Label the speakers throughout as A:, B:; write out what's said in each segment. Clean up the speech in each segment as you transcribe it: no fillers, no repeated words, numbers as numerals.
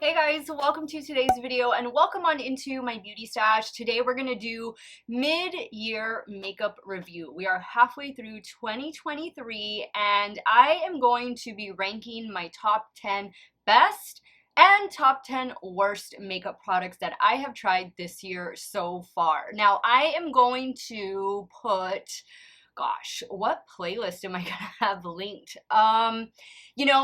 A: Hey guys, welcome to today's video and welcome on into my beauty stash. Today we're gonna do mid-year makeup review. We are halfway through 2023 and I am going to be ranking my top 10 best and top 10 worst makeup products that I have tried this year so far. Now I am going to put, gosh, what playlist am I gonna have linked?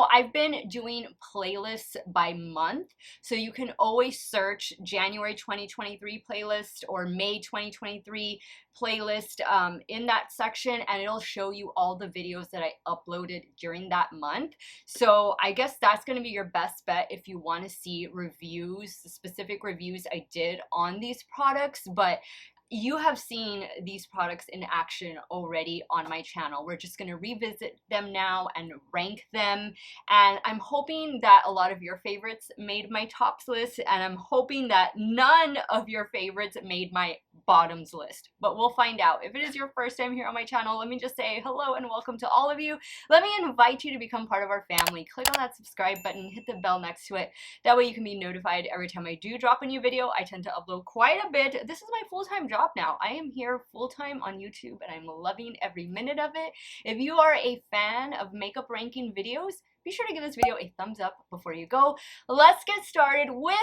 A: I've been doing playlists by month, so you can always search January 2023 playlist or May 2023 playlist in that section, and it'll show you all the videos that I uploaded during that month. So I guess that's going to be your best bet if you want to see reviews, specific reviews I did on these products. But you have seen these products in action already on my channel. We're just going to revisit them now and rank them. And I'm hoping that a lot of your favorites made my tops list, and I'm hoping that none of your favorites made my bottoms list. But we'll find out. If it is your first time here on my channel, let me just say hello and welcome to all of you. Let me invite you to become part of our family. Click on that subscribe button, hit the bell next to it. That way you can be notified every time I do drop a new video. I tend to upload quite a bit. This is my full-time job now. I am here full-time on YouTube and I'm loving every minute of it. If you are a fan of makeup ranking videos, be sure to give this video a thumbs up before you go. Let's get started with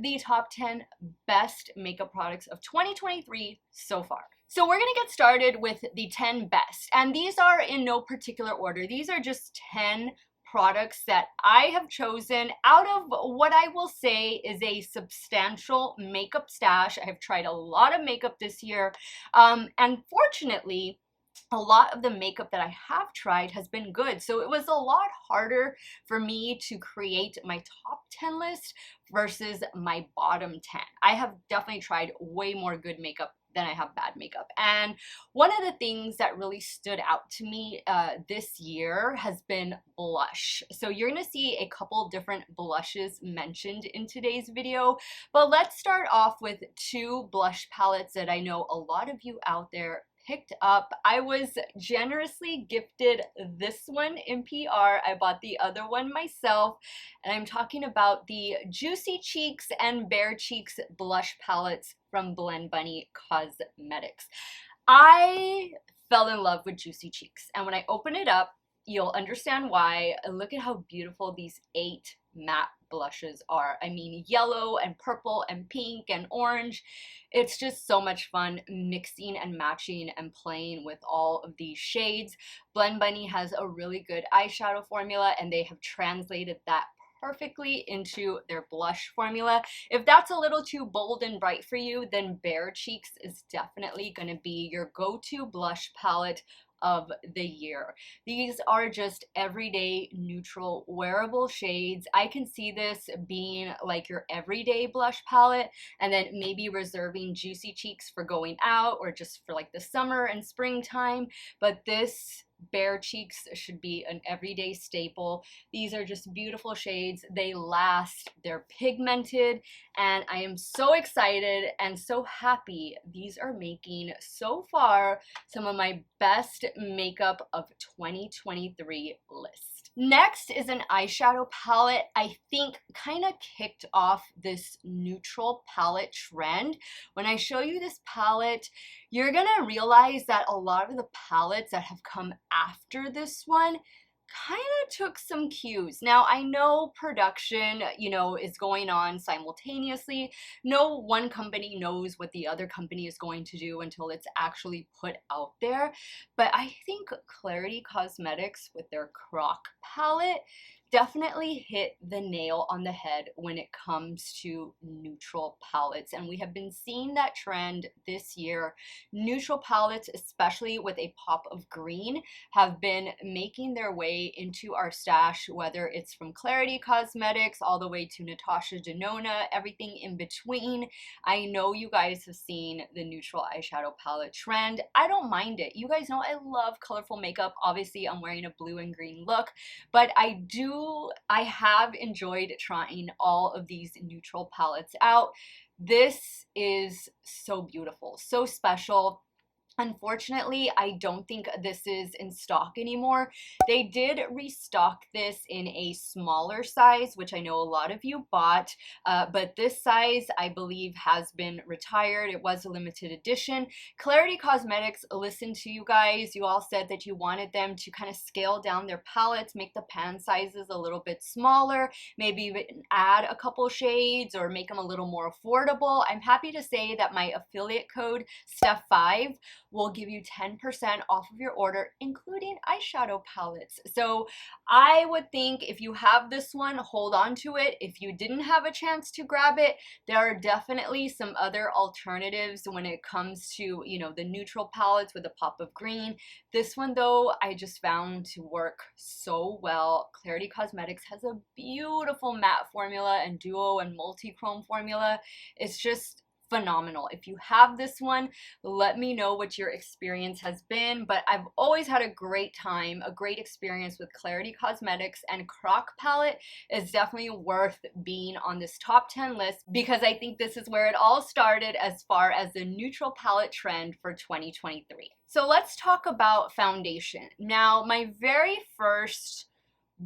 A: the top 10 best makeup products of 2023 so far. So we're gonna get started with the 10 best, and these are in no particular order. These are just 10 products that I have chosen out of what I will say is a substantial makeup stash. I have tried a lot of makeup this year, and fortunately, a lot of the makeup that I have tried has been good. So it was a lot harder for me to create my top 10 list versus my bottom 10. I have definitely tried way more good makeup than I have bad makeup. And one of the things that really stood out to me this year has been blush. So you're gonna see a couple different blushes mentioned in today's video, but let's start off with two blush palettes that I know a lot of you out there picked up. I was generously gifted this one in PR. I bought the other one myself, and I'm talking about the Juicy Cheeks and Bare Cheeks blush palettes from Klarity Kosmetics. I fell in love with Juicy Cheeks, and when I open it up, you'll understand why. Look at how beautiful these 8 matte blushes are. I mean, yellow and purple and pink and orange. It's just so much fun mixing and matching and playing with all of these shades. Blend Bunny has a really good eyeshadow formula, and they have translated that perfectly into their blush formula. If that's a little too bold and bright for you, then Bare Cheeks is definitely going to be your go-to blush palette of the year. These are just everyday neutral wearable shades. I can see this being like your everyday blush palette, and then maybe reserving Juicy Cheeks for going out or just for like the summer and springtime. But this Bare Cheeks should be an everyday staple. These are just beautiful shades. They last, they're pigmented, and I am so excited and so happy these are making so far some of my best makeup of 2023 list. Next is an eyeshadow palette. I think kind of kicked off this neutral palette trend. When I show you this palette, you're gonna realize that a lot of the palettes that have come after this one kind of took some cues. Now, I know production, is going on simultaneously. No one company knows what the other company is going to do until it's actually put out there. But I think Klarity Kosmetics with their Croc palette definitely hit the nail on the head when it comes to neutral palettes, and we have been seeing that trend this year. Neutral palettes, especially with a pop of green, have been making their way into our stash, whether it's from Klarity Kosmetics all the way to Natasha Denona, everything in between. I know you guys have seen the neutral eyeshadow palette trend. I don't mind it. You guys know I love colorful makeup. Obviously, I'm wearing a blue and green look, but I have enjoyed trying all of these neutral palettes out. This is so beautiful, so special. Unfortunately, I don't think this is in stock anymore. They did restock this in a smaller size, which I know a lot of you bought, but this size, I believe, has been retired. It was a limited edition. Klarity Kosmetics listened to you guys. You all said that you wanted them to kind of scale down their palettes, make the pan sizes a little bit smaller, maybe even add a couple shades or make them a little more affordable. I'm happy to say that my affiliate code, Steff5, will give you 10% off of your order, including eyeshadow palettes. So I would think if you have this one, hold on to it. If you didn't have a chance to grab it, there are definitely some other alternatives when it comes to, you know, the neutral palettes with a pop of green. This one though, I just found to work so well. Klarity Kosmetics has a beautiful matte formula and duo and multi-chrome formula. It's just phenomenal. If you have this one, let me know what your experience has been, but I've always had a great time, a great experience with Klarity Kosmetics, and Croc Palette is definitely worth being on this top 10 list because I think this is where it all started as far as the neutral palette trend for 2023. So let's talk about foundation. Now, my very first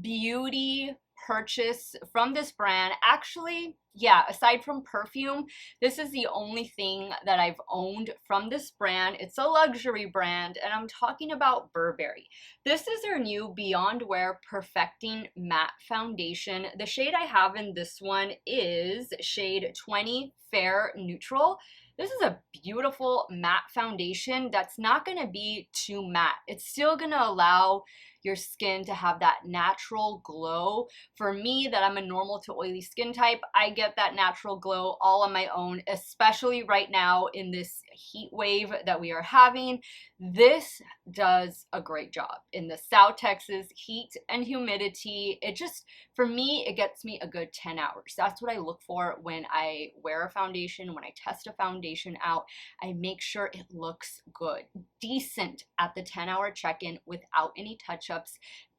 A: beauty purchase from this brand, actually, yeah, aside from perfume, this is the only thing that I've owned from this brand. It's a luxury brand, and I'm talking about Burberry. This is their new Beyond Wear Perfecting Matte Foundation. The shade I have in this one is shade 20 Fair Neutral. This is a beautiful matte foundation that's not going to be too matte. It's still going to allow your skin to have that natural glow. For me, that I'm a normal to oily skin type, I get that natural glow all on my own, especially right now in this heat wave that we are having. This does a great job in the South Texas heat and humidity. It just, for me, it gets me a good 10 hours. That's what I look for when I wear a foundation, when I test a foundation out. I make sure it looks good, decent at the 10-hour check-in without any touch-ups.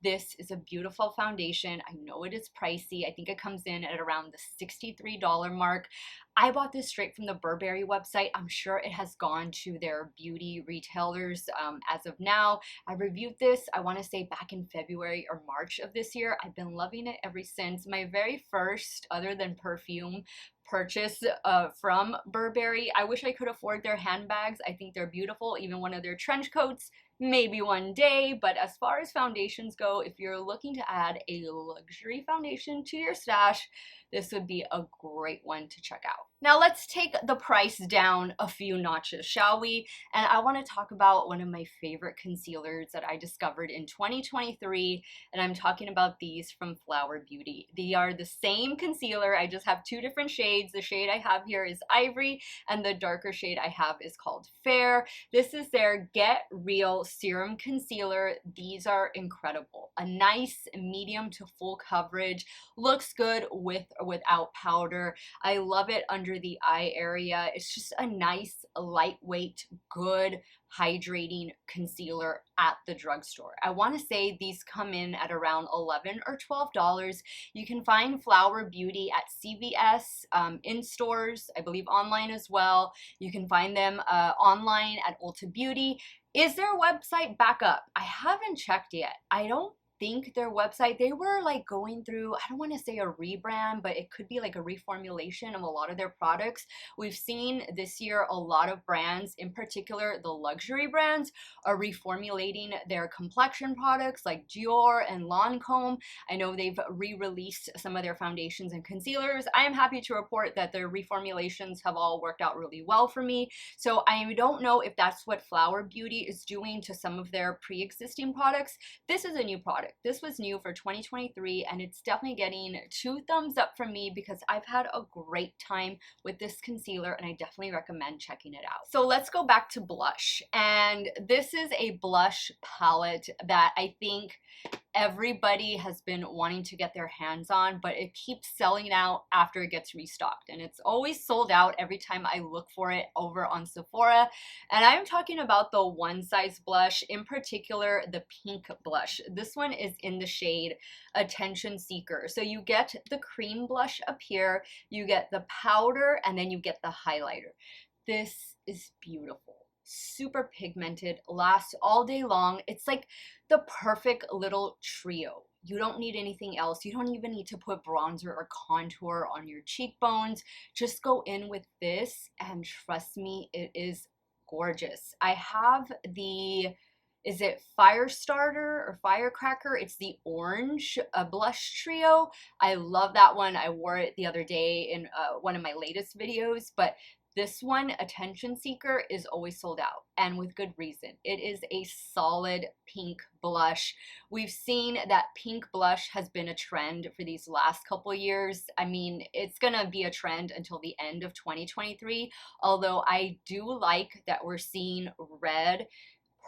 A: This is a beautiful foundation. I know it is pricey. I think it comes in at around the $63 mark. I bought this straight from the Burberry website. I'm sure it has gone to their beauty retailers as of now. I reviewed this, I want to say back in February or March of this year. I've been loving it ever since. My very first, other than perfume, purchase from Burberry. I wish I could afford their handbags. I think they're beautiful. Even one of their trench coats, maybe one day. But as far as foundations go, if you're looking to add a luxury foundation to your stash, this would be a great one to check out. Now let's take the price down a few notches, shall we? And I want to talk about one of my favorite concealers that I discovered in 2023, and I'm talking about these from Flower Beauty. They are the same concealer, I just have two different shades. The shade I have here is Ivory, and the darker shade I have is called Fair. This is their Get Real Serum Concealer. These are incredible. A nice medium to full coverage, looks good with or without powder. I love it under the eye area. It's just a nice, lightweight, good, hydrating concealer at the drugstore. I want to say these come in at around $11 or $12. You can find Flower Beauty at CVS, in stores, I believe online as well. You can find them online at Ulta Beauty. Is their website back up? I haven't checked yet. I don't think their website, they were like going through, I don't want to say a rebrand, but it could be like a reformulation of a lot of their products. We've seen this year a lot of brands, in particular the luxury brands, are reformulating their complexion products like Jord and Lancome. I know they've re-released some of their foundations and concealers. I am happy to report that their reformulations have all worked out really well for me. So I don't know if that's what Flower Beauty is doing to some of their pre-existing products. This is a new product. This was new for 2023, and it's definitely getting 2 thumbs up from me because I've had a great time with this concealer, and I definitely recommend checking it out. So let's go back to blush, and this is a blush palette that I think everybody has been wanting to get their hands on, but it keeps selling out after it gets restocked, and it's always sold out every time I look for it over on Sephora. And I'm talking about the One Size blush, in particular the pink blush. This one is in the shade Attention Seeker. So you get the cream blush up here, you get the powder, and then you get the highlighter. This is beautiful. super pigmented, lasts all day long. It's like the perfect little trio. You don't need anything else. You don't even need to put bronzer or contour on your cheekbones. Just go in with this and trust me, it is gorgeous. I have the, is it Firestarter or Firecracker? It's the orange blush trio. I love that one. I wore it the other day in one of my latest videos, but this one, Attention Seeker, is always sold out, and with good reason. It is a solid pink blush. We've seen that pink blush has been a trend for these last couple years. I mean, it's gonna be a trend until the end of 2023, although I do like that we're seeing red,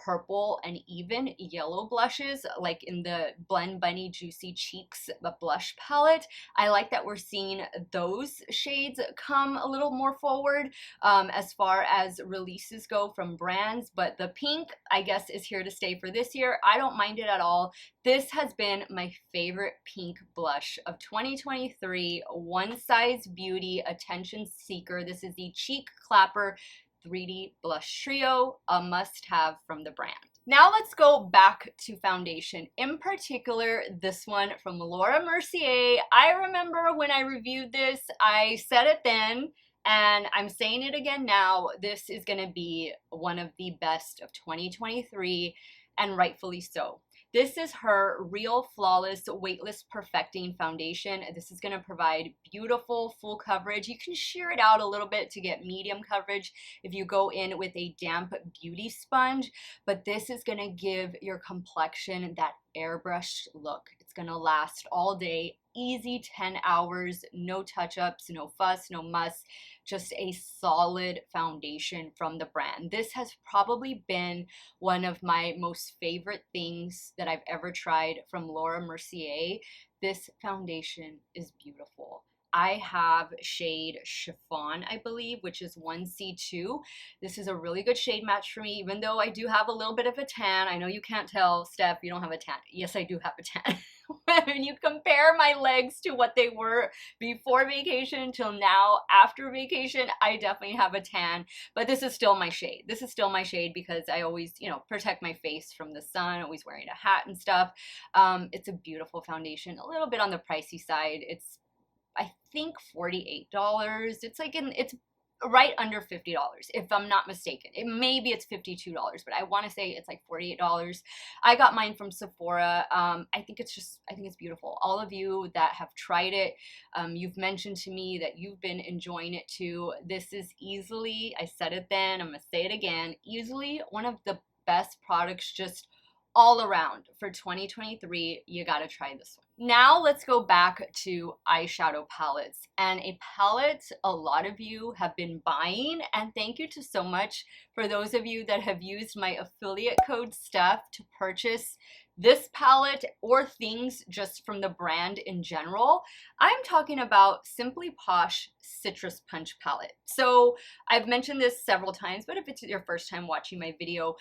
A: purple, and even yellow blushes, like in the Blend Bunny Juicy Cheeks blush palette. I like that we're seeing those shades come a little more forward as far as releases go from brands, but the pink, I guess, is here to stay for this year. I don't mind it at all. This has been my favorite pink blush of 2023. One Size Beauty Attention Seeker. This is the Cheek Clapper 3D Blush Trio, a must-have from the brand. Now let's go back to foundation, in particular this one from Laura Mercier. I remember when I reviewed this, I said it then, and I'm saying it again now. This is going to be one of the best of 2023, and rightfully so. This is her Real Flawless Weightless Perfecting Foundation. This is going to provide beautiful full coverage. You can sheer it out a little bit to get medium coverage if you go in with a damp beauty sponge, but this is going to give your complexion that airbrushed look. It's going to last all day, easy 10 hours, no touch-ups, no fuss, no muss, just a solid foundation from the brand. This has probably been one of my most favorite things that I've ever tried from Laura Mercier. This foundation is beautiful. I have shade Chiffon, I believe, which is 1C2. This is a really good shade match for me, even though I do have a little bit of a tan. I know you can't tell, Steph, you don't have a tan. Yes, I do have a tan. When you compare my legs to what they were before vacation till now after vacation, I definitely have a tan, but this is still my shade. This is still my shade because I always, you know, protect my face from the sun, always wearing a hat and stuff. It's a beautiful foundation, a little bit on the pricey side. It's, I think, $48. It's like it's right under $50 if I'm not mistaken. Maybe it's $52, but I want to say it's like $48. I got mine from Sephora. I think it's beautiful. All of you that have tried it, you've mentioned to me that you've been enjoying it too. This is easily, I said it then, I'm gonna say it again, easily one of the best products just all around for 2023. You gotta try this one. Now let's go back to eyeshadow palettes, and a palette a lot of you have been buying, and thank you to so much for those of you that have used my affiliate code Steff to purchase this palette or things just from the brand in general. I'm talking about Simply Posh Citrus Punch Palette. So I've mentioned this several times, but if it's your first time watching my video,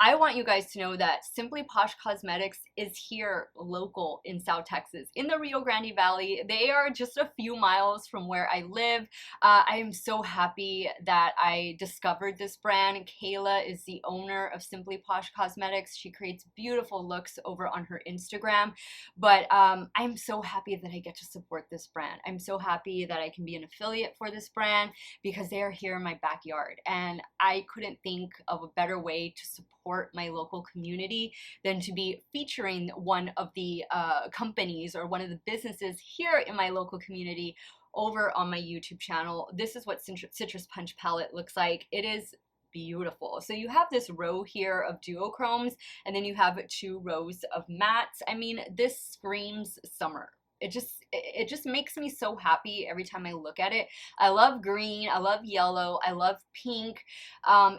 A: I want you guys to know that Simply Posh Cosmetics is here local in South Texas, in the Rio Grande Valley. They are just a few miles from where I live. I am so happy that I discovered this brand. Kayla is the owner of Simply Posh Cosmetics. She creates beautiful looks over on her Instagram, but I'm so happy that I get to support this brand. I'm so happy that I can be an affiliate for this brand because they are here in my backyard, and I couldn't think of a better way to support my local community than to be featuring one of the companies or one of the businesses here in my local community over on my YouTube channel. This is what Citrus Punch Palette looks like. It is beautiful. So you have this row here of duochromes, and then you have 2 rows of mattes. I mean, this screams summer. It just makes me so happy every time I look at it. I love green, I love yellow, I love pink.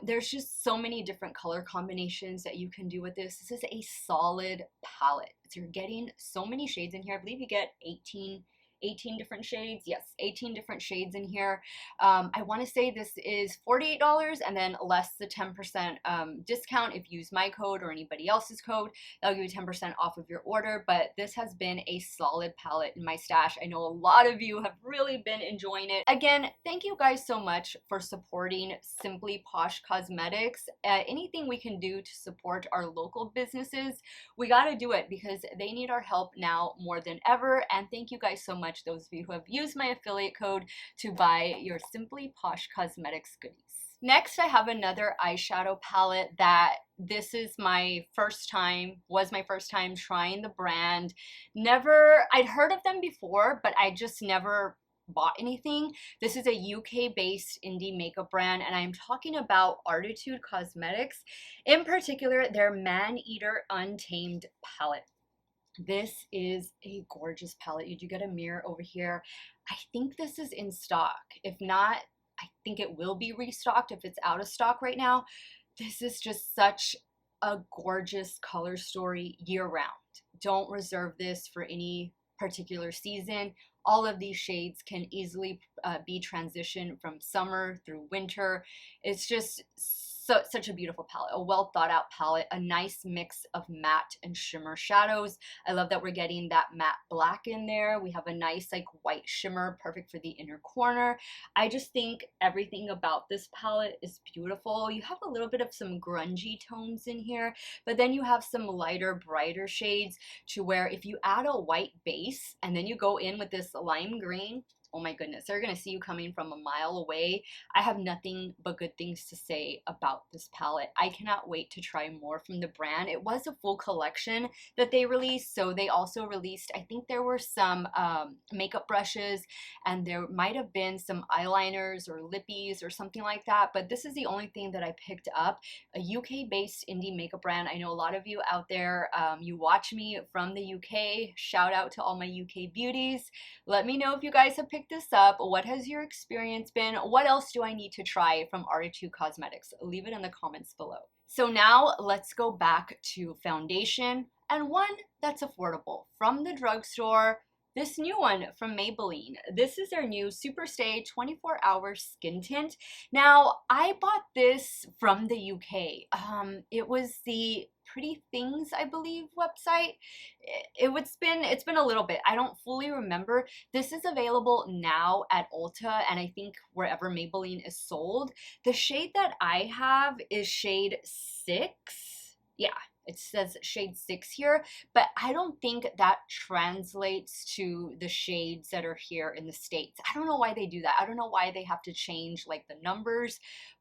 A: There's just so many different color combinations that you can do with this. This is a solid palette. So you're getting so many shades in here. I believe you get 18 18 different shades. Yes, 18 different shades in here. I want to say this is $48 and then less the 10% discount if you use my code or anybody else's code. That'll give you 10% off of your order. But this has been a solid palette in my stash. I know a lot of you have really been enjoying it. Again, thank you guys so much for supporting Simply Posh Cosmetics. Anything we can do to support our local businesses, we got to do it because they need our help now more than ever. And thank you guys so much, those of you who have used my affiliate code to buy your Simply Posh Cosmetics goodies. Next, I have another eyeshadow palette that this is my first time, was my first time trying the brand. I'd heard of them before, but I just never bought anything. This is a UK based indie makeup brand, and I'm talking about Arttitude Cosmetics, in particular their Maneater Untamed palette. This is a gorgeous palette. You do get a mirror over here. I think this is in stock. If not, I think it will be restocked if it's out of stock right now. This is just such a gorgeous color story year round. Don't reserve this for any particular season. All of these shades can easily be transitioned from summer through winter. It's just such a beautiful palette, a well thought out palette, a nice mix of matte and shimmer shadows. I love that we're getting that matte black in there. We have a nice like white shimmer, perfect for the inner corner. I just think everything about this palette is beautiful. You have a little bit of some grungy tones in here, but then you have some lighter, brighter shades to where if you add a white base and then you go in with this lime green, oh my goodness, they're gonna see you coming from a mile away. I have nothing but good things to say about this palette. I cannot wait to try more from the brand. It was a full collection that they released, so they also released, I think there were some makeup brushes, and there might have been some eyeliners or lippies or something like that, but this is the only thing that I picked up. A UK-based indie makeup brand. I know a lot of you out there, you watch me from the UK. Shout out to all my UK beauties. Let me know if you guys have picked this up. What has your experience been? What else do I need to try from Arttitude Cosmetics? Leave it in the comments below. So now let's go back to foundation, and one that's affordable from the drugstore. This new one from Maybelline. This is their new Super Stay 24-hour skin tint. Now, I bought this from the UK. It was the Pretty Things, I believe, website. It's been a little bit. I don't fully remember. This is available now at Ulta and I think wherever Maybelline is sold. The shade that I have is shade 6. Yeah. It says shade 6 here, but I don't think that translates to the shades that are here in the States. I don't know why they do that. I don't know why they have to change like the numbers,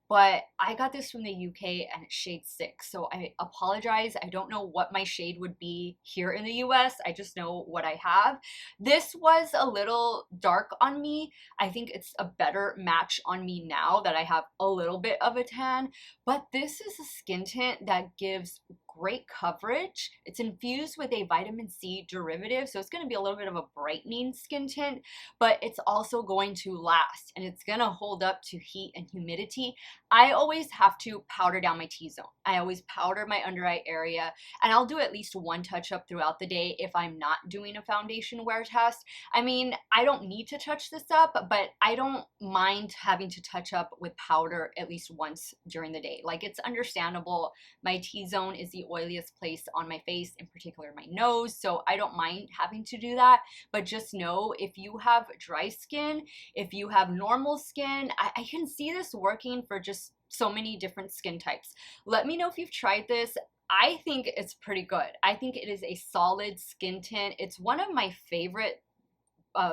A: but I got this from the UK and it's shade 6. So I apologize. I don't know what my shade would be here in the US. I just know what I have. This was a little dark on me. I think it's a better match on me now that I have a little bit of a tan, but this is a skin tint that gives great coverage. It's infused with a vitamin C derivative, so it's going to be a little bit of a brightening skin tint, but it's also going to last and it's going to hold up to heat and humidity. I always have to powder down my T-zone. I always powder my under eye area, and I'll do at least one touch up throughout the day if I'm not doing a foundation wear test. I mean, I don't need to touch this up, but I don't mind having to touch up with powder at least once during the day. Like, it's understandable. My T-zone is the oiliest place on my face, in particular my nose, so I don't mind having to do that. But just know, if you have dry skin, if you have normal skin, I can see this working for just so many different skin types. Let me know if you've tried this. I think it's pretty good. I think it is a solid skin tint. It's one of my favorite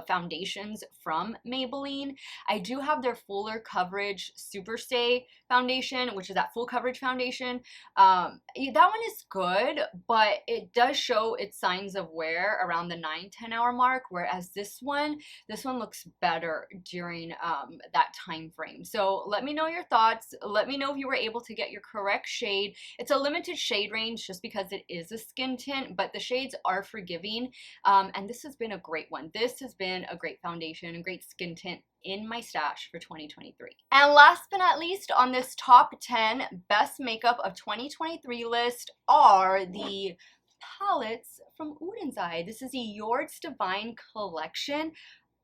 A: foundations from Maybelline. I do have their fuller coverage Super Stay foundation, which is that full coverage foundation. That one is good, but it does show its signs of wear around the 9-10 hour mark, whereas this one looks better during that time frame. So let me know your thoughts. Let me know if you were able to get your correct shade. It's a limited shade range just because it is a skin tint, but the shades are forgiving, and this has been a great one. This has been a great foundation, a great skin tint in my stash for 2023. And last but not least, on this top 10 best makeup of 2023 list are the palettes from Oden's Eye. This is the Jord's Divine Collection.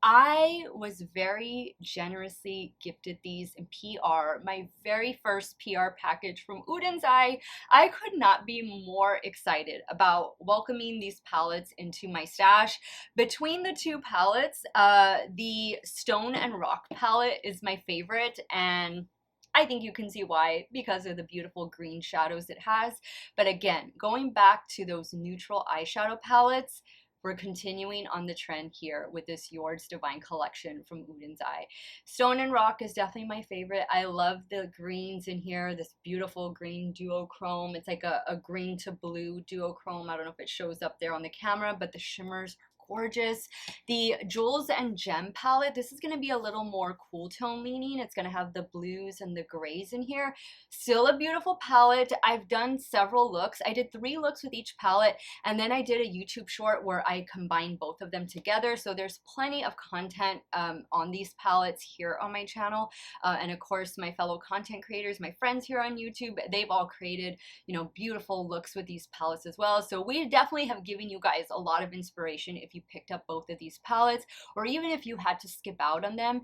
A: I was very generously gifted these in PR, my very first PR package from Oden's Eye. I could not be more excited about welcoming these palettes into my stash. Between the two palettes, the Stone and Rock palette is my favorite, and I think you can see why, because of the beautiful green shadows it has. But again, going back to those neutral eyeshadow palettes, we're continuing on the trend here with this Jord's Divine Collection from Oden's Eye. Stone and Rock is definitely my favorite. I love the greens in here, this beautiful green duochrome. It's like a green to blue duochrome. I don't know if it shows up there on the camera, but the shimmers are gorgeous. The Jewels and Gem palette, this is going to be a little more cool tone leaning. It's going to have the blues and the grays in here. Still a beautiful palette. I've done several looks. I did 3 looks with each palette, and then I did a YouTube short where I combined both of them together. So there's plenty of content on these palettes here on my channel. And of course, my fellow content creators, my friends here on YouTube, they've all created, you know, beautiful looks with these palettes as well. So we definitely have given you guys a lot of inspiration if you picked up both of these palettes, or even if you had to skip out on them.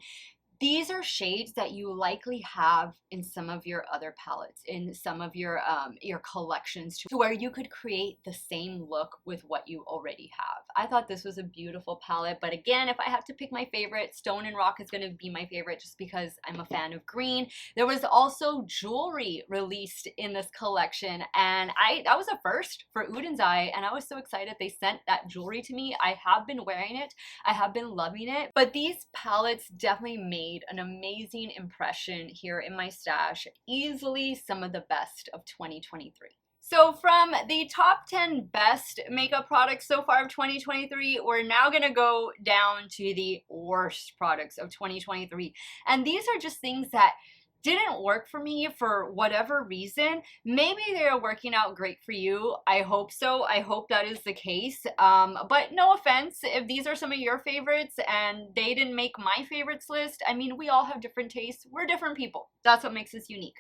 A: These are shades that you likely have in some of your other palettes, in some of your collections, to where you could create the same look with what you already have. I thought this was a beautiful palette, but again, if I have to pick my favorite, Stone and Rock is going to be my favorite just because I'm a fan of green. There was also jewelry released in this collection, and that was a first for Oden's Eye, and I was so excited they sent that jewelry to me. I have been wearing it. I have been loving it, but these palettes definitely made an amazing impression here in my stash. Easily some of the best of 2023. So from the top 10 best makeup products so far of 2023, we're now going to go down to the worst products of 2023. And these are just things that didn't work for me for whatever reason. Maybe they're working out great for you. I hope so. I hope that is the case. But no offense if these are some of your favorites and they didn't make my favorites list. I mean, we all have different tastes. We're different people. That's what makes us unique.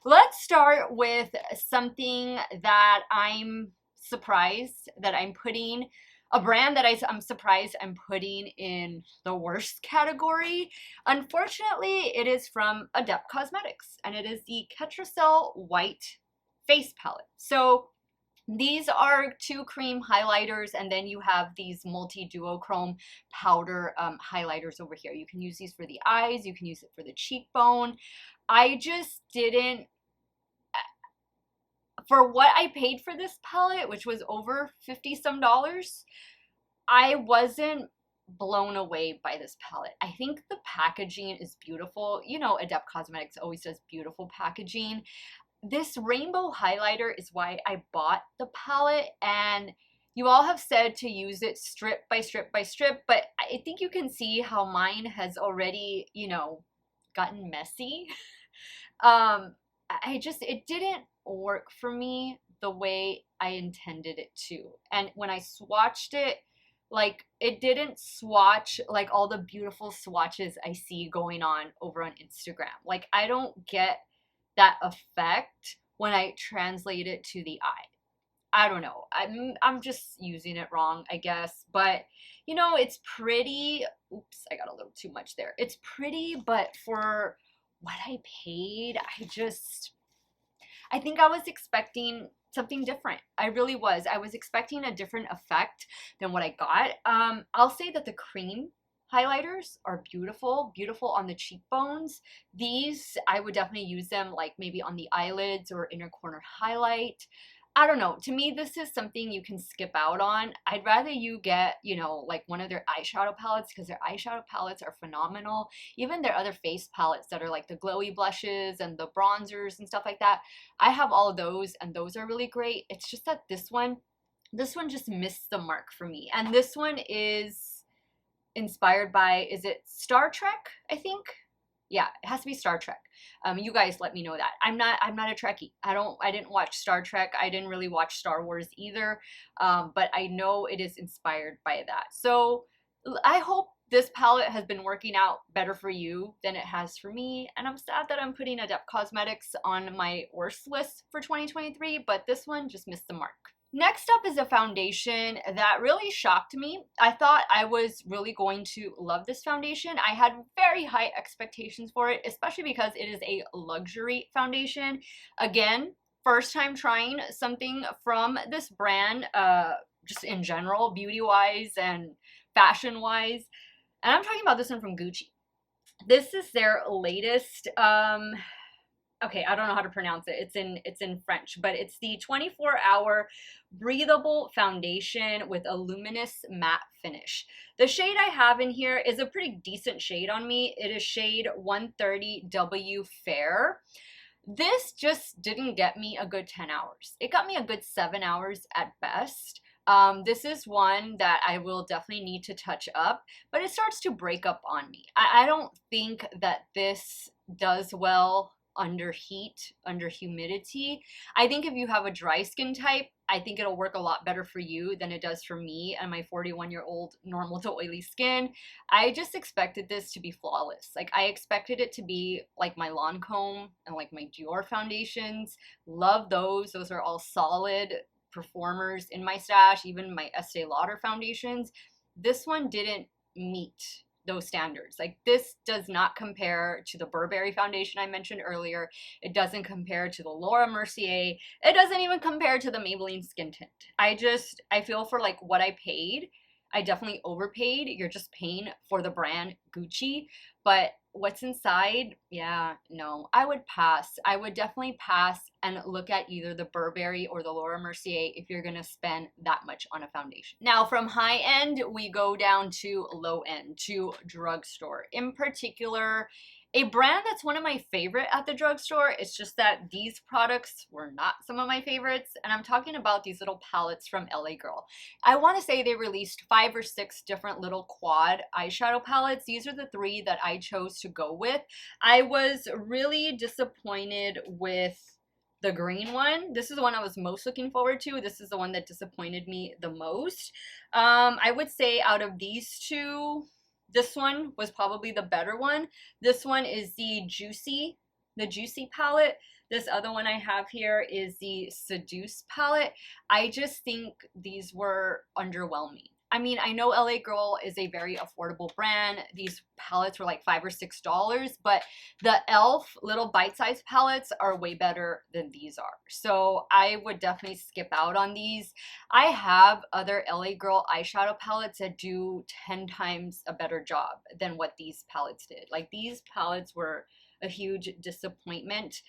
A: Let's start with something that I'm surprised that I'm putting, a brand that I'm surprised I'm putting in the worst category. Unfortunately, it is from Adept Cosmetics, and it is the Ketracel White Face Palette. So these are 2 cream highlighters, and then you have these multi-duochrome powder highlighters over here. You can use these for the eyes, you can use it for the cheekbone. I just didn't, for what I paid for this palette, which was over $50-some, I wasn't blown away by this palette. I think the packaging is beautiful. You know, Adept Cosmetics always does beautiful packaging. This rainbow highlighter is why I bought the palette, and you all have said to use it strip by strip by strip, but I think you can see how mine has already, you know, gotten messy. It didn't work for me the way I intended it to. And when I swatched it, like, it didn't swatch like all the beautiful swatches I see going on over on Instagram. Like, I don't get that effect when I translate it to the eye. I don't know. I'm just using it wrong, I guess. But, you know, it's pretty. Oops, I got a little too much there. It's pretty, but for what I paid, I think I was expecting something different. I really was. I was expecting a different effect than what I got. I'll say that the cream highlighters are beautiful, beautiful on the cheekbones. These, I would definitely use them like maybe on the eyelids or inner corner highlight. I don't know. To me, this is something you can skip out on. I'd rather you get, you know, like one of their eyeshadow palettes, because their eyeshadow palettes are phenomenal. Even their other face palettes that are like the glowy blushes and the bronzers and stuff like that. I have all of those, and those are really great. It's just that this one just missed the mark for me. And this one is inspired by, is it Star Trek, I think? Yeah, it has to be Star Trek. You guys let me know that. I'm not a Trekkie. I didn't watch Star Trek. I didn't really watch Star Wars either. But I know it is inspired by that. So I hope this palette has been working out better for you than it has for me. And I'm sad that I'm putting Adept Cosmetics on my worst list for 2023, but this one just missed the mark. Next up is a foundation that really shocked me. I thought I was really going to love this foundation. I had very high expectations for it, especially because it is a luxury foundation. Again, first time trying something from this brand, just in general, beauty-wise and fashion-wise. And I'm talking about this one from Gucci. This is their latest, okay, I don't know how to pronounce it. It's in French, but it's the 24-hour breathable foundation with a luminous matte finish. The shade I have in here is a pretty decent shade on me. It is shade 130W Fair. This just didn't get me a good 10 hours. It got me a good 7 hours at best. This is one that I will definitely need to touch up, but it starts to break up on me. I don't think that this does well under heat, under humidity. I think if you have a dry skin type, I think it'll work a lot better for you than it does for me and my 41-year-old normal to oily skin. I just expected this to be flawless. Like, I expected it to be like my Lancome and like my Jord foundations. Love those. Those are all solid performers in my stash, even my Estee Lauder foundations. This one didn't meet those standards. Like, this does not compare to the Burberry foundation I mentioned earlier. It doesn't compare to the Laura Mercier. It doesn't even compare to the Maybelline Skin Tint. I feel for like what I paid, I definitely overpaid. You're just paying for the brand Gucci, but what's inside, yeah, no, I would pass. I would definitely pass and look at either the Burberry or the Laura Mercier if you're gonna spend that much on a foundation. Now, from high end, we go down to low end, to drugstore. In particular, a brand that's one of my favorite at the drugstore. It's just that these products were not some of my favorites, and I'm talking about these little palettes from LA Girl. I want to say they released 5 or 6 different little quad eyeshadow palettes. These are the 3 that I chose to go with. I was really disappointed with the green one. This is the one I was most looking forward to. This is the one that disappointed me the most. I would say out of these 2, this one was probably the better one. This one is the Juicy palette. This other one I have here is the Seduce palette. I just think these were underwhelming. I mean, I know LA Girl is a very affordable brand. These palettes were like $5 or $6, but the e.l.f. little bite-sized palettes are way better than these are. So I would definitely skip out on these. I have other LA Girl eyeshadow palettes that do 10 times a better job than what these palettes did. Like, these palettes were a huge disappointment.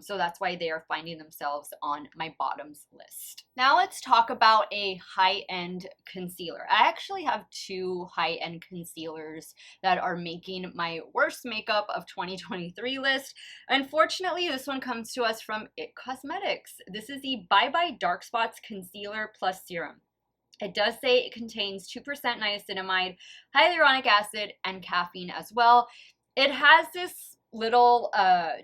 A: So that's why they are finding themselves on my bottoms list. Now let's talk about a high-end concealer. I actually have 2 high-end concealers that are making my worst makeup of 2023 list. Unfortunately, this one comes to us from It Cosmetics. This is the Bye Bye Dark Spots Concealer Plus Serum. It does say it contains 2% niacinamide, hyaluronic acid, and caffeine as well. It has this little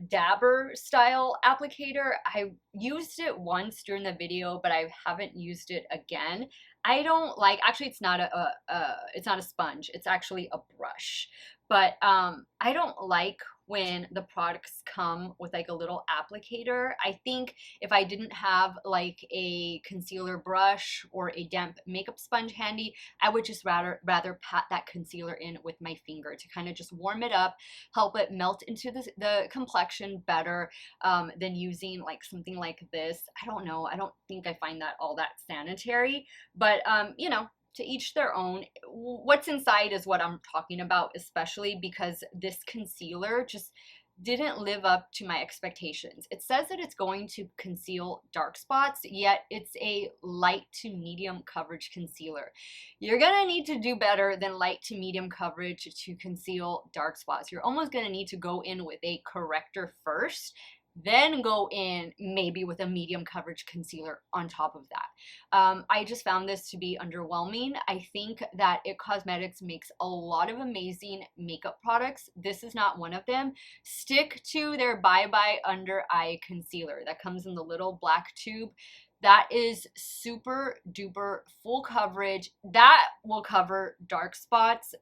A: dabber style applicator. I used it once during the video, but I haven't used it again. I don't like, actually it's not a sponge, it's actually a brush. But I don't like when the products come with like a little applicator. I think if I didn't have like a concealer brush or a damp makeup sponge handy, I would just rather pat that concealer in with my finger to kind of just warm it up, help it melt into the complexion better than using like something like this. I don't know. I don't think I find that all that sanitary, but you know, to each their own. What's inside is what I'm talking about, especially because this concealer just didn't live up to my expectations. It says that it's going to conceal dark spots, yet it's a light to medium coverage concealer. You're gonna need to do better than light to medium coverage to conceal dark spots. You're almost gonna need to go in with a corrector first, then go in maybe with a medium coverage concealer on top of that. I just found this to be underwhelming. I think that It Cosmetics makes a lot of amazing makeup products. This is not one of them. Stick to their Bye Bye Under Eye Concealer that comes in the little black tube. That is super duper full coverage. That will cover dark spots.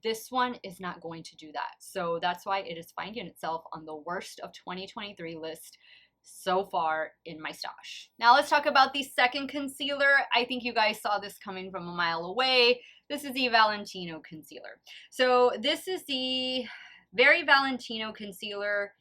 A: This one is not going to do that. So that's why it is finding itself on the worst of 2023 list. so far in my stash. Now let's talk about the second concealer. I think you guys saw this coming from a mile away. This is the Valentino concealer. So this is the Very Valentino concealer.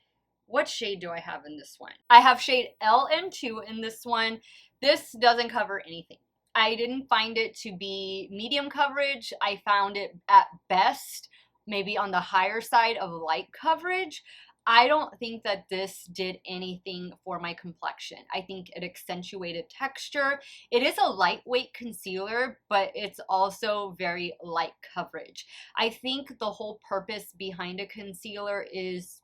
A: What shade do I have in this one? I have shade LN2 in this one. This doesn't cover anything. I didn't find it to be medium coverage. I found it at best maybe on the higher side of light coverage. I don't think that this did anything for my complexion. I think it accentuated texture. It is a lightweight concealer, but it's also very light coverage. I think the whole purpose behind a concealer is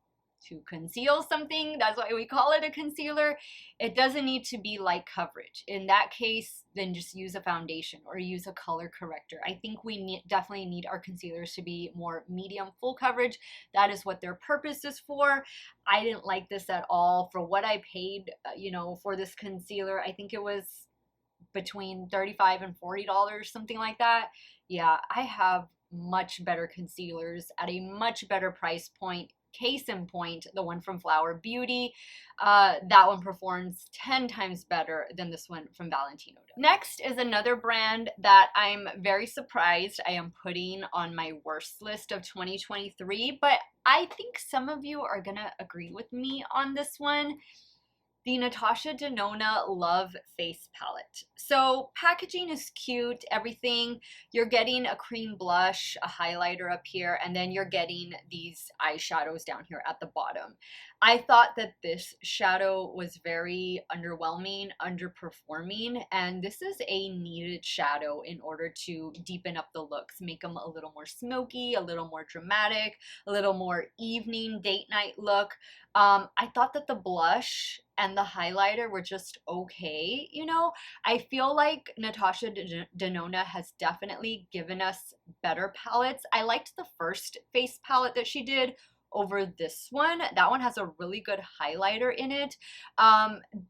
A: to conceal something. That's why we call it a concealer. It doesn't need to be light coverage. In that case, then just use a foundation or use a color corrector. I think we definitely need our concealers to be more medium full coverage. That is what their purpose is for. I didn't like this at all. For what I paid, you know, for this concealer, I think it was between $35 and $40, something like that. Yeah, I have much better concealers at a much better price point. Case in point, the one from Flower Beauty. That one performs 10 times better than this one from Valentino. Next is another brand that I'm very surprised I am putting on my worst list of 2023, but I think some of you are gonna agree with me on this one. The Natasha Denona Love Face Palette. So packaging is cute, everything. You're getting a cream blush, a highlighter up here, and then you're getting these eyeshadows down here at the bottom. I thought that this shadow was very underwhelming, underperforming, and this is a needed shadow in order to deepen up the looks, make them a little more smoky, a little more dramatic, a little more evening, date night look. I thought that the blush and the highlighter were just okay, you know? I feel like Natasha Denona has definitely given us better palettes. I liked the first face palette that she did over this one. That one has a really good highlighter in it.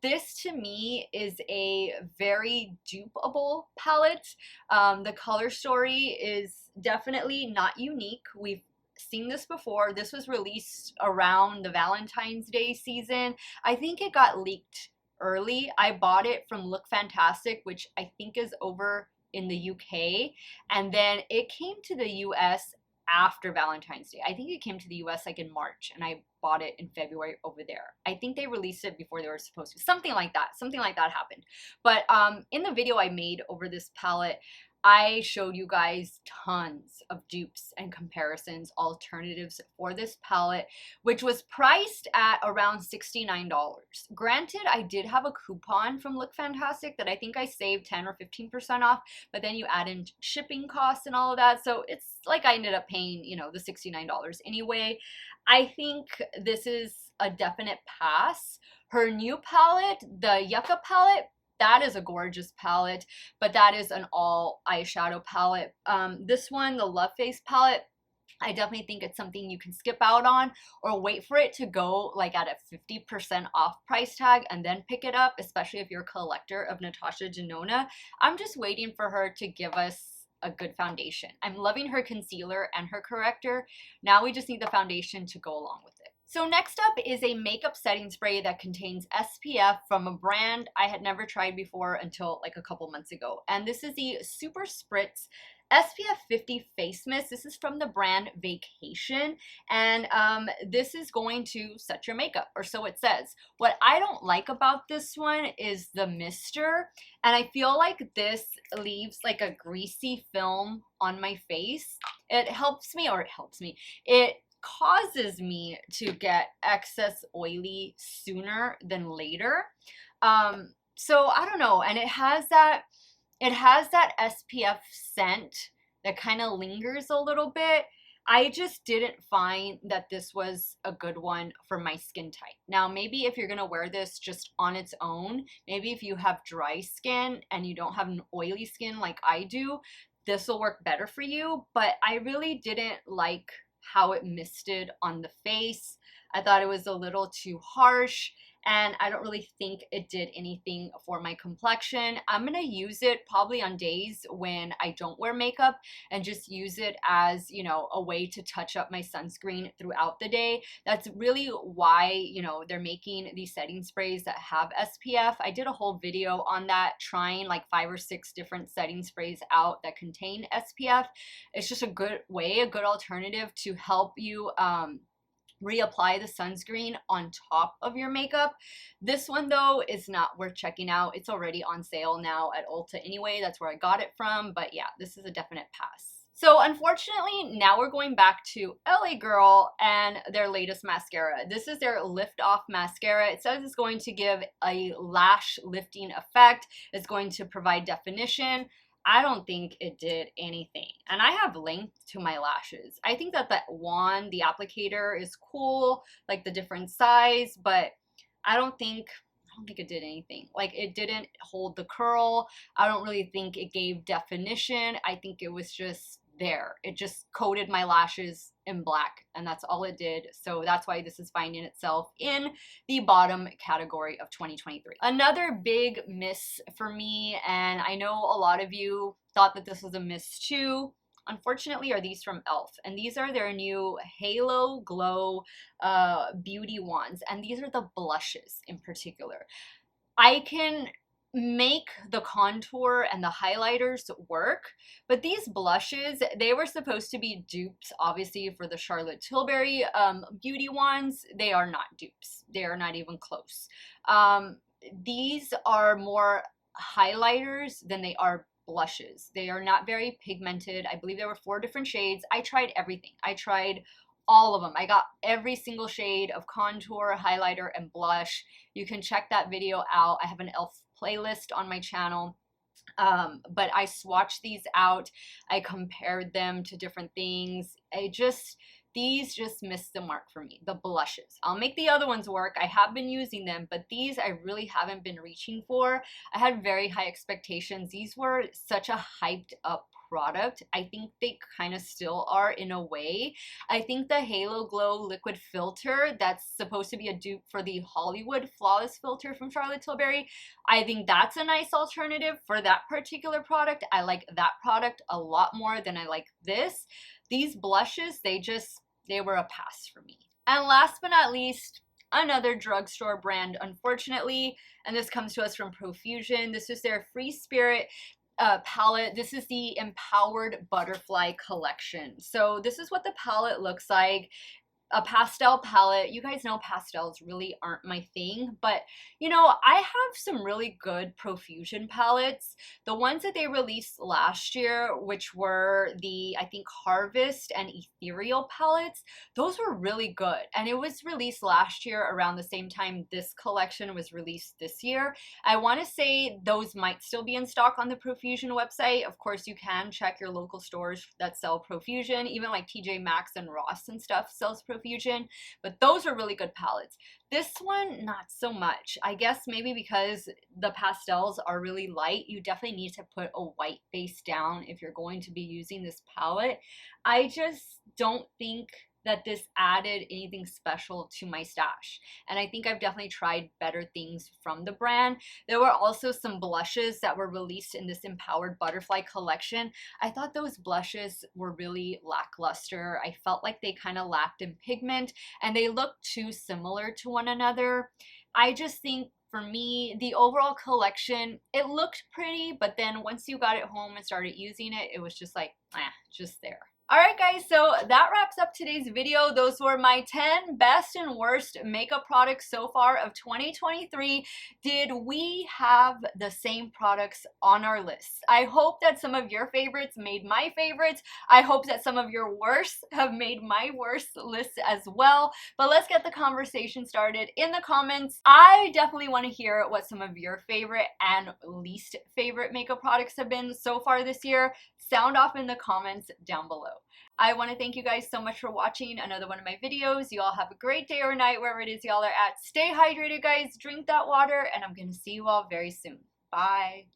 A: This to me is a very dupeable palette. The color story is definitely not unique. We've seen this before. This was released around the Valentine's Day season. I think it got leaked early. I bought it from Look Fantastic, which I think is over in the UK, and then it came to the US after Valentine's Day. I think it came to the US like in March, and I bought it in February over there. I think they released it before they were supposed to. Something like that happened. But in the video I made over this palette, I showed you guys tons of dupes and comparisons, alternatives for this palette, which was priced at around $69. Granted, I did have a coupon from Look Fantastic that I think I saved 10 or 15% off, but then you add in shipping costs and all of that, so it's like I ended up paying, you know, the $69 anyway. I think this is a definite pass. Her new palette, the Yucca palette, that is a gorgeous palette, but that is an all eyeshadow palette. This one, the Love Face palette, I definitely think it's something you can skip out on or wait for it to go like at a 50% off price tag and then pick it up, especially if you're a collector of Natasha Denona. I'm just waiting for her to give us a good foundation. I'm loving her concealer and her corrector. Now we just need the foundation to go along with it. So next up is a makeup setting spray that contains SPF from a brand I had never tried before until like a couple months ago. And this is the Super Spritz SPF 50 Face Mist. This is from the brand Vacation. And this is going to set your makeup, or so it says. What I don't like about this one is the mister. And I feel like this leaves like a greasy film on my face. It causes me to get excess oily sooner than later. So I don't know, and it has that SPF scent that kind of lingers a little bit. I just didn't find that this was a good one for my skin type. Now, maybe if you're gonna wear this just on its own, maybe if you have dry skin and you don't have an oily skin like I do, this will work better for you, but I really didn't like how it misted on the face. I thought it was a little too harsh, and I don't really think it did anything for my complexion. I'm gonna use it probably on days when I don't wear makeup and just use it as, you know, a way to touch up my sunscreen throughout the day. That's really why, you know, they're making these setting sprays that have SPF. I did a whole video on that, trying like 5 or 6 different setting sprays out that contain SPF. It's just a good way, a good alternative to help you reapply the sunscreen on top of your makeup. This one though is not worth checking out. It's already on sale now at Ulta anyway. That's where I got it from. But yeah, this is a definite pass. So unfortunately, now we're going back to LA Girl and their latest mascara. This is their Lift Off Mascara. It says it's going to give a lash lifting effect. It's going to provide definition. I don't think it did anything. And I have length to my lashes. I think that wand, the applicator, is cool, like the different size, but I don't think it did anything. Like, it didn't hold the curl. I don't really think it gave definition. I think it was just there. It just coated my lashes in black, and that's all it did. So that's why this is finding itself in the bottom category of 2023. Another big miss for me, and I know a lot of you thought that this was a miss too, unfortunately, are these from e.l.f. And these are their new Halo Glow beauty wands, and these are the blushes in particular. I can make the contour and the highlighters work, but these blushes, they were supposed to be dupes obviously for the Charlotte Tilbury beauty wands. They are not dupes. They are not even close. These are more highlighters than they are blushes. They are not very pigmented. I believe there were 4 different shades. I tried everything. I tried all of them. I got every single shade of contour, highlighter, and blush. You can check that video out. I have an e.l.f. playlist on my channel. But I swatched these out. I compared them to different things. These just missed the mark for me, the blushes. I'll make the other ones work. I have been using them, but these I really haven't been reaching for. I had very high expectations. These were such a hyped up product. I think they kind of still are in a way. I think the Halo Glow liquid filter that's supposed to be a dupe for the Hollywood Flawless filter from Charlotte Tilbury, I think that's a nice alternative for that particular product. I like that product a lot more than I like this. These blushes, they were a pass for me. And last but not least, another drugstore brand, unfortunately, and this comes to us from Profusion. This is their Free Spirit palette. This is the Empowered Butterfly collection. So this is what the palette looks like. A pastel palette. You guys know pastels really aren't my thing, but you know, I have some really good Profusion palettes. The ones that they released last year, which were the, I think, Harvest and Ethereal palettes, those were really good. And it was released last year around the same time this collection was released this year. I want to say those might still be in stock on the Profusion website. Of course, you can check your local stores that sell Profusion, even like TJ Maxx and Ross and stuff sells Profusion, but those are really good palettes. This one, not so much. I guess maybe because the pastels are really light, you definitely need to put a white base down if you're going to be using this palette. I just don't think that this added anything special to my stash. And I think I've definitely tried better things from the brand. There were also some blushes that were released in this Empowered Butterfly collection. I thought those blushes were really lackluster. I felt like they kind of lacked in pigment and they looked too similar to one another. I just think for me, the overall collection, it looked pretty, but then once you got it home and started using it, it was just like, just there. Alright guys, so that wraps up today's video. Those were my 10 best and worst makeup products so far of 2023. Did we have the same products on our list? I hope that some of your favorites made my favorites. I hope that some of your worst have made my worst list as well. But let's get the conversation started in the comments. I definitely want to hear what some of your favorite and least favorite makeup products have been so far this year. Sound off in the comments down below. I want to thank you guys so much for watching another one of my videos. You all have a great day or night wherever it is y'all are at. Stay hydrated, guys. Drink that water, and I'm going to see you all very soon. Bye.